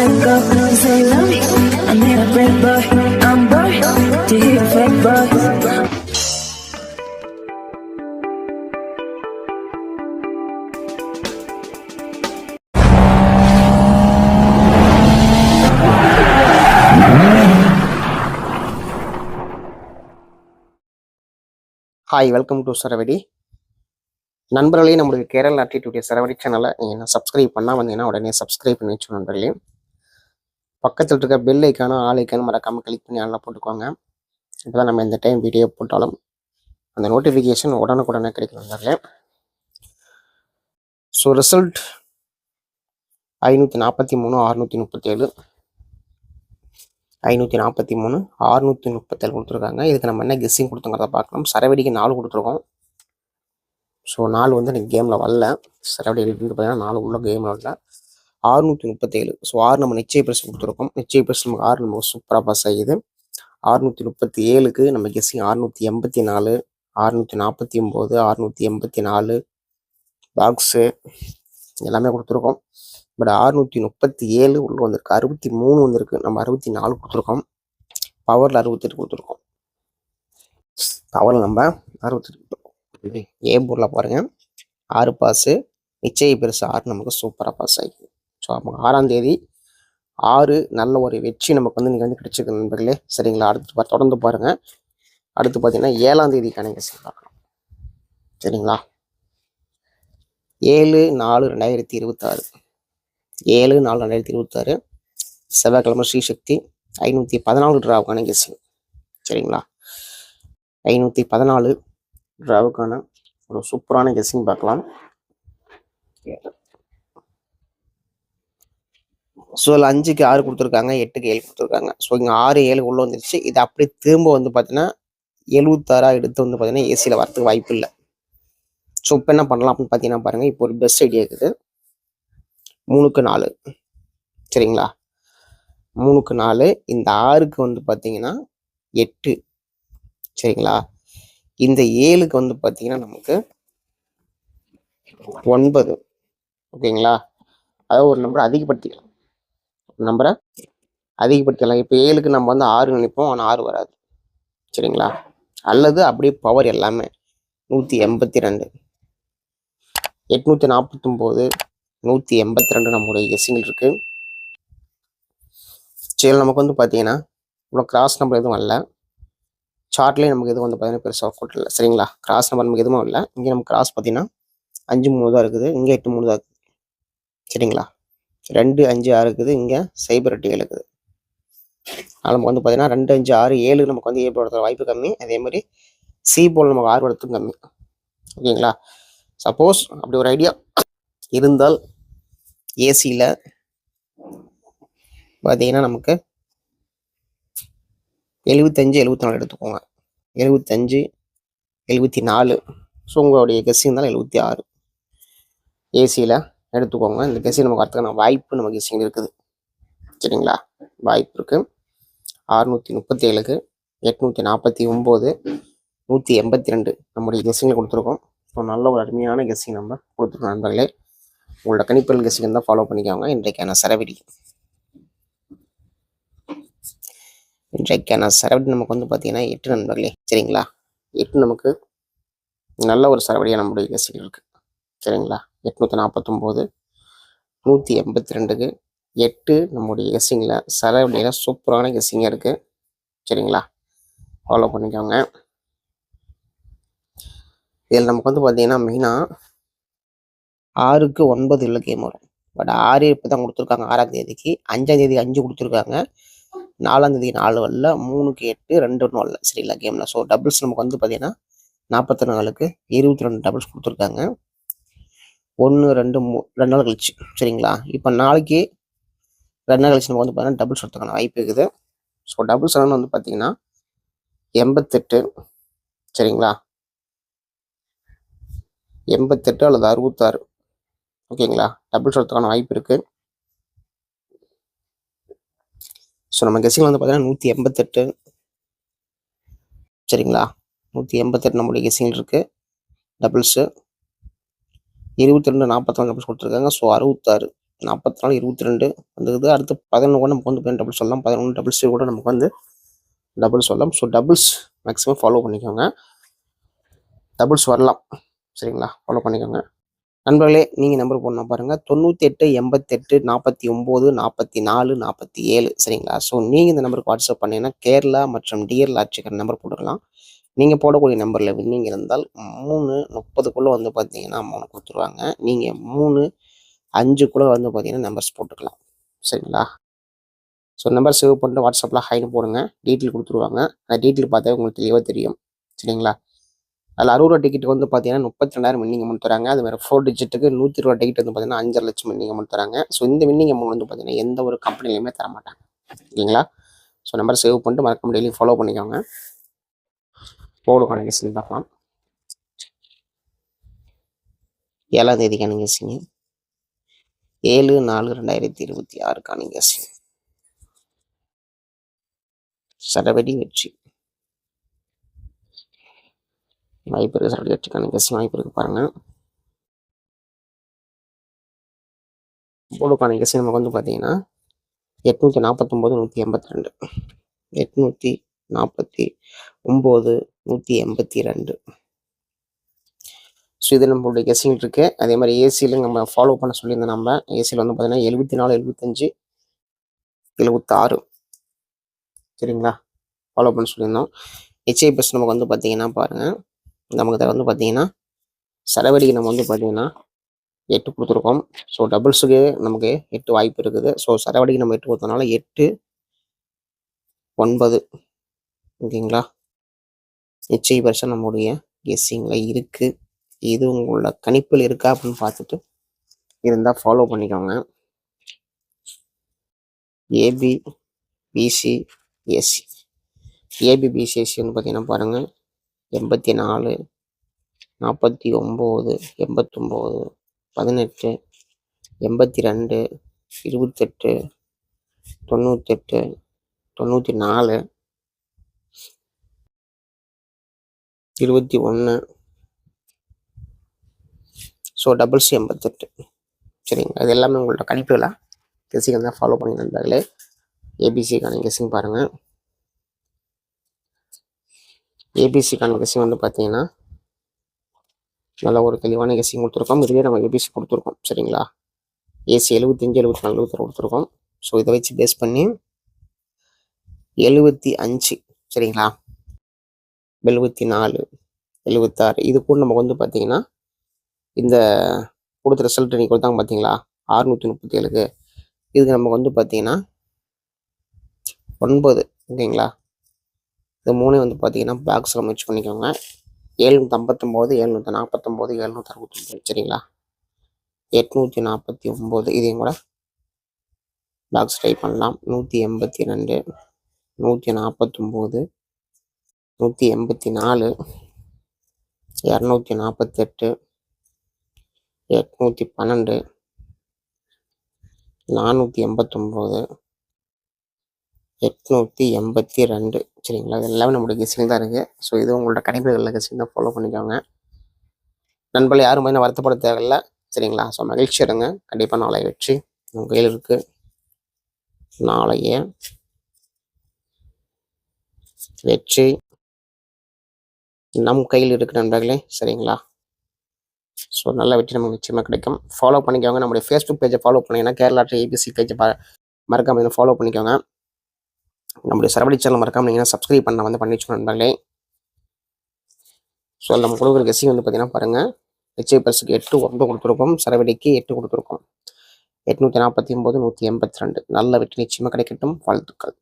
let go, no say love. I need a break, boy. I'm bored to hear a fake boy. Hi, welcome to Saravadi. நண்பர்களே, நம்மளுடைய Kerala attitude சரவடி சேனலை நீங்கள் என்ன subscribe பண்ணால் வந்தீங்கன்னா உடனே சப்ஸ்கிரைப் பண்ணி வச்சு நண்பர்களே. பக்கத்தில் இருக்க பெல் ஐக்கான ஆல் ஐக்கான மறக்காமல் கிளிக் பண்ணி நல்லா போட்டுக்கோங்க. இப்போ தான் நம்ம இந்த டைம் வீடியோ போட்டாலும் அந்த நோட்டிஃபிகேஷன் உடனுக்குடனே கிடைக்கும் நண்பர்களே. ஸோ ரிசல்ட் 543 637 543 637 கொடுத்துருக்காங்க. இதுக்கு நம்ம என்ன கெஸ்ஸிங் கொடுத்துங்கிறத பார்க்கலாம். சரவடிக்கு 4 கொடுத்துருக்கோம். ஸோ 4 வந்து எனக்கு கேமில் வரல. சரவடி வந்து பார்த்தீங்கன்னா 4 உள்ள கேமில் வரல. 637. ஸோ 6 நம்ம நிச்சய பரிசு கொடுத்துருக்கோம். நிச்சய பரிசு நமக்கு 6 நமக்கு சூப்பராக பாஸ் ஆகிது. 637க்கு நம்ம கெஸ்ஸிங் 684 649 684 பாக்ஸு எல்லாமே கொடுத்துருக்கோம். பட் 637 உள்ள வந்திருக்கு. 63 வந்திருக்கு. நம்ம 64 கொடுத்துருக்கோம். பவரில் 68 கொடுத்துருக்கோம். பவரில் நம்ம 68 கொடுத்துருக்கோம். ஏ போர்டில் பாருங்கள் 6 பாஸு. நிச்சய பெருசு 6 நமக்கு சூப்பராக பாஸ் ஆகிடுது. ஸோ நமக்கு 6ஆம் தேதி 6 நல்ல ஒரு வெற்றி நமக்கு வந்து நீங்கள் வந்து கிடைச்சிருக்கு நண்பர்களே. சரிங்களா? அடுத்து தொடர்ந்து பாருங்கள். அடுத்து பார்த்தீங்கன்னா 7ஆம் தேதிக்கான கெஸ்ஸிங் பார்க்கலாம். சரிங்களா? 7/4/2026 7/4/2026 செவ்வாய்க்கிழமை ஸ்ரீசக்தி 514 டிராவுக்கான கெஸ்ஸிங். சரிங்களா? 514 டிராவுக்கான ஒரு சூப்பரான கெஸ்ஸிங் பார்க்கலாம். ஸோ அதில் 5க்கு 6 கொடுத்துருக்காங்க, 8க்கு 7 கொடுத்துருக்காங்க. ஸோ இங்கே 6 7 உள்ளே வந்துருச்சு. இது அப்படி திரும்ப வந்து பார்த்தீங்கன்னா 76 எடுத்து வந்து பார்த்தீங்கன்னா ஏசியில் வரத்துக்கு வாய்ப்பு இல்லை. ஸோ இப்போ என்ன பண்ணலாம் அப்படின்னு பார்த்தீங்கன்னா பாருங்கள், இப்போ ஒரு பெஸ்ட் ஐடியா இருக்குது. 3க்கு 4. சரிங்களா? 3க்கு 4. இந்த 6க்கு வந்து பார்த்தீங்கன்னா 8. சரிங்களா? இந்த 7க்கு வந்து பார்த்தீங்கன்னா நமக்கு 9. ஓகேங்களா? அதாவது ஒரு நம்பரை அதிகப்படுத்திக்கலாம். இப்போ 7க்கு நம்ம வந்து 6 நினைப்போம், ஆனால் 6 வராது. சரிங்களா? அல்லது அப்படியே பவர் எல்லாமே 182 849 182 நம்மளுடைய கெஸ்ஸிங்கில் இருக்கு. சரி, நமக்கு வந்து பார்த்தீங்கன்னா இவ்வளோ கிராஸ் நம்பர் எதுவும் வரல. சார்ட்லேயே நமக்கு எதுவும் வந்து பார்த்தீங்கன்னா பெருசாக ஒர்க் அவுட் இல்லை. சரிங்களா? கிராஸ் நம்பர் நமக்கு எதுவும் இல்லை. இங்கே நம்ம கிராஸ் பார்த்தீங்கன்னா 5 3 தான் இருக்குது. இங்கே 8 3 தான் இருக்குது. சரிங்களா? 2 5 6 இருக்குது. இங்கே 0 8 7 இருக்குது. அதனால் நமக்கு வந்து பார்த்தீங்கன்னா 2 5 6 7 நமக்கு வந்து ஏ போடுறதுக்கு வாய்ப்பு கம்மி. அதே மாதிரி சி போல் நமக்கு 6 எடுத்தும் கம்மி. ஓகேங்களா? சப்போஸ் அப்படி ஒரு ஐடியா இருந்தால் ஏசியில் பார்த்தீங்கன்னா நமக்கு 75 74 எடுத்துக்கோங்க. 75 74. ஸோ உங்களுடைய கெஸ்ஸிங் தான் 76 ஏசியில் எடுத்துக்கோங்க. இந்த கெஸ்ஸிங் நமக்கு வரத்துக்கான வாய்ப்பு நம்ம கெஸ்ஸிங் இருக்குது. சரிங்களா? வாய்ப்பு இருக்குது. 637க்கு 849 182 நம்முடைய கெஸ்ஸிங்கில் கொடுத்துருக்கோம். ஸோ நல்ல ஒரு அருமையான கெஸ்ஸிங் நம்ம கொடுத்துருக்கோம் நண்பர்களே. உங்களோட கணிப்பல் கெஸ்ஸிங் தான் ஃபாலோ பண்ணிக்கோங்க. இன்றைக்கான சரவடி நமக்கு வந்து பார்த்தீங்கன்னா 8 நண்பர்களே. சரிங்களா? 8 நமக்கு நல்ல ஒரு சரவடியாக நம்முடைய கெஸ்ஸிங் இருக்குது. சரிங்களா? 849 182க்கு 8 நம்முடைய கெஸ்ஸிங்கில் சரவடியில் சூப்பரான கெஸ்ஸிங்காக இருக்குது. சரிங்களா? ஃபாலோ பண்ணிக்கோங்க. இதில் நமக்கு வந்து பார்த்தீங்கன்னா மெயினாக 6க்கு 9 உள்ள கேம் வரும். பட் 6 இப்போ தான் கொடுத்துருக்காங்க. 6ஆம் தேதிக்கு 5ஆம் தேதி 5 கொடுத்துருக்காங்க. 4ஆம் தேதி 4 வரல. 3க்கு 8 2 ஒன்றும் வரல. சரிங்களா? கேமில் ஸோ டபுள்ஸ் நமக்கு வந்து பார்த்தீங்கன்னா 44க்கு 22 டபுள்ஸ் கொடுத்துருக்காங்க. 1 2 2 நாள் கழிச்சு. சரிங்களா? இப்போ நாளைக்கு 2 நாள் கழிச்சு நம்ம வந்து பார்த்தீங்கன்னா டபுள்ஸ் எடுத்துக்கான வாய்ப்பு இருக்குது. ஸோ டபுள்ஸ் வந்து பார்த்தீங்கன்னா 88. சரிங்களா? 88 அல்லது 66. ஓகேங்களா? டபுள்ஸ் எடுத்துக்கான வாய்ப்பு இருக்குது. ஸோ நம்ம கெஸ்ஸிங் வந்து பார்த்தீங்கன்னா 188. சரிங்களா? 188 நம்மளுடைய கெஸ்ஸிங் இருக்குது. டபுள்ஸு 22 44 டபுள்ஸ் கொடுத்துருக்காங்க. ஸோ 66 44 22 வந்துருது. அடுத்து 11 கூட நமக்கு வந்து டபுள் சொல்லலாம். 11 டபுள் 0 கூட நமக்கு வந்து டபுள் சொல்லலாம். ஸோ டபுள்ஸ் மேக்ஸிமம் ஃபாலோ பண்ணிக்கோங்க. டபுள்ஸ் வரலாம். சரிங்களா? ஃபாலோ பண்ணிக்கோங்க. நண்பர்களே, நீங்கள் நம்பர் போடணும் பாருங்கள். 98 88 49 44 47. சரிங்களா? ஸோ நீங்கள் இந்த நம்பருக்கு வாட்ஸ்அப் பண்ணீங்கன்னா கேரளா மற்றும் டிஆர் லாட்சிகர் நம்பர் போட்டுக்கலாம். நீங்கள் போடக்கூடிய நம்பரில் வின்னிங் இருந்தால் 3:30 வந்து பார்த்தீங்கன்னா அமௌண்ட் கொடுத்துருவாங்க. நீங்கள் 3:05 வந்து பார்த்தீங்கன்னா நம்பர்ஸ் போட்டுக்கலாம். சரிங்களா? ஸோ நம்பர் சேவ் பண்ணிட்டு வாட்ஸ்அப்பில் ஹைன்னு போடுங்க. டீட்டெயில் கொடுத்துருவாங்க. அந்த டீட்டெயில் பார்த்தா உங்களுக்கு தெளிவாக தெரியும். சரிங்களா? அதில் 60 ரூபா டிக்கெட் வந்து பார்த்தீங்கன்னா 32,000 வின்னிங் அமௌண்ட் தராங்க. அது வேறு 4 டிஜிட்டுக்கு 120 ரூபா டிக்கெட் வந்து பார்த்தீங்கன்னா 5.5 லட்சம் வின்னிங் அமௌண்ட் தராங்க. ஸோ இந்த வின்னிங் அமௌண்ட் வந்து பார்த்தீங்கன்னா எந்த ஒரு கம்பெனிலையுமே தர மாட்டாங்க. ஓகேங்களா? ஸோ நம்பர் சேவ் பண்ணிட்டு மறக்காம டெய்லி ஃபாலோ பண்ணிக்கோங்க. போடுக்கான கெஸ்டிங் பார்க்கலாம். 7ஆம் தேதிக்கான கெஸ்டிங் 7/4/2026 கெஸ்டிங். சரவெடி வெற்றி வாய்ப்பு இருக்குது. சரவெடி வெற்றிக்கான கெஸ்டிங் வாய்ப்பு இருக்குது பாருங்கள். போடுக்கான கெஸ்டிங் நமக்கு வந்து பார்த்தீங்கன்னா 849 182 849 182. ஸோ இது நம்மளுடைய கெஸ்டிங் இருக்குது. அதே மாதிரி ஏசியில் நம்ம ஃபாலோ பண்ண சொல்லியிருந்தோம். நம்ம ஏசியில் வந்து பார்த்தீங்கன்னா 74 75 76. சரிங்களா? ஃபாலோ பண்ண சொல்லியிருந்தோம். ஹெச்ஐ பஸ் நமக்கு வந்து பார்த்தீங்கன்னா பாருங்கள், நமக்கு வந்து பார்த்தீங்கன்னா சரவெடிக்கு நம்ம வந்து பார்த்தீங்கன்னா 8 கொடுத்துருக்கோம். ஸோ டபுள்ஸுக்கு நமக்கு 8 வாய்ப்பு இருக்குது. ஸோ சரவடிக்கு நம்ம 8 கொடுத்தனால 8 9. ஓகேங்களா? ஹெச்ஐ பர்சன் நம்மளுடைய கெஸ்ஸிங்கில் இருக்குது. இது உங்களோட கணிப்பில் இருக்கா அப்படின்னு பார்த்துட்டு இருந்தால் ஃபாலோ பண்ணிக்கோங்க. AB BC SC AB BC SC வந்து பார்த்தீங்கன்னா பாருங்கள் 84 49 89 18 82 28 98 94 21. So doubles 88. சரிங்களா? இது எல்லாமே உங்களோட கணிப்புகளா கெஸ்ஸிங் தான் ஃபாலோ பண்ணி நண்பர்களே. ஏபிசிக்கான கெஸ்ஸிங் பாருங்கள். ஏபிசிக்கான கெஸ்ஸிங் வந்து பார்த்தீங்கன்னா நல்ல ஒரு தெளிவான கெஸ்ஸிங் கொடுத்துருக்கோம். இதுவே நம்ம ஏபிசி கொடுத்துருக்கோம். சரிங்களா? ஏசி 75 74 76 கொடுத்துருக்கோம். ஸோ இதை வச்சு பேஸ் பண்ணி 75. சரிங்களா? 74 76 இது கூட நமக்கு வந்து பார்த்தீங்கன்னா இந்த கொடுத்த ரிசல்ட் நீங்கள் கொடுத்தாங்க பார்த்தீங்களா 637க்கு. இதுக்கு நமக்கு வந்து பார்த்தீங்கன்னா 9. ஓகேங்களா? இது 3 வந்து பார்த்தீங்கன்னா பாக்ஸில் முயற்சி பண்ணிக்கோங்க. 759 749 769. சரிங்களா? 849 இதையும் கூட பாக்ஸ் ட்ரை பண்ணலாம். 182 149 184 248 812 489 882. சரிங்களா? இது எல்லாமே நம்மளுடைய கெஸ்ஸிங் தான் இருக்குது. ஸோ இது உங்களோட கணிப்புகளில் கெஸ்ஸிங் தான் ஃபாலோ பண்ணிக்கோங்க. நண்பர்கள் யாரும் மாதிரி வருத்தப்பட தேவையில்லை. சரிங்களா? ஸோ மகிழ்ச்சி இருங்க. கண்டிப்பாக நாளைய வெற்றி உங்கள் கையில் இருக்குது. நாளைய வெற்றி நம் கையில் இருக்கு நண்பர்களே. சரிங்களா? ஸோ நல்ல வெற்றி நமக்கு நிச்சயமாக கிடைக்கும். ஃபாலோ பண்ணிக்கோங்க. நம்மளுடைய ஃபேஸ்புக் பேஜை ஃபாலோ பண்ணிங்கன்னா கேரளா ஏபிசி பேஜை மறக்காமல் ஃபாலோ பண்ணிக்கோங்க. நம்முடைய சரவடி சேனல் மறக்காம நீங்கள் சப்ஸ்கிரைப் பண்ண வந்து பண்ணி வச்சுக்கணும் நண்பர்களே. ஸோ நம்ம கொடுக்குற கெஸ்ஸிங் வந்து பார்த்தீங்கன்னா பாருங்கள், ஹெச்ஐ பர்ஸுக்கு 8 9 கொடுத்துருக்கோம். சரவடிக்கு 8 கொடுத்துருக்கோம். 849 182. நல்ல வெற்றி நிச்சயமாக கிடைக்கட்டும். வாழ்த்துக்கள்.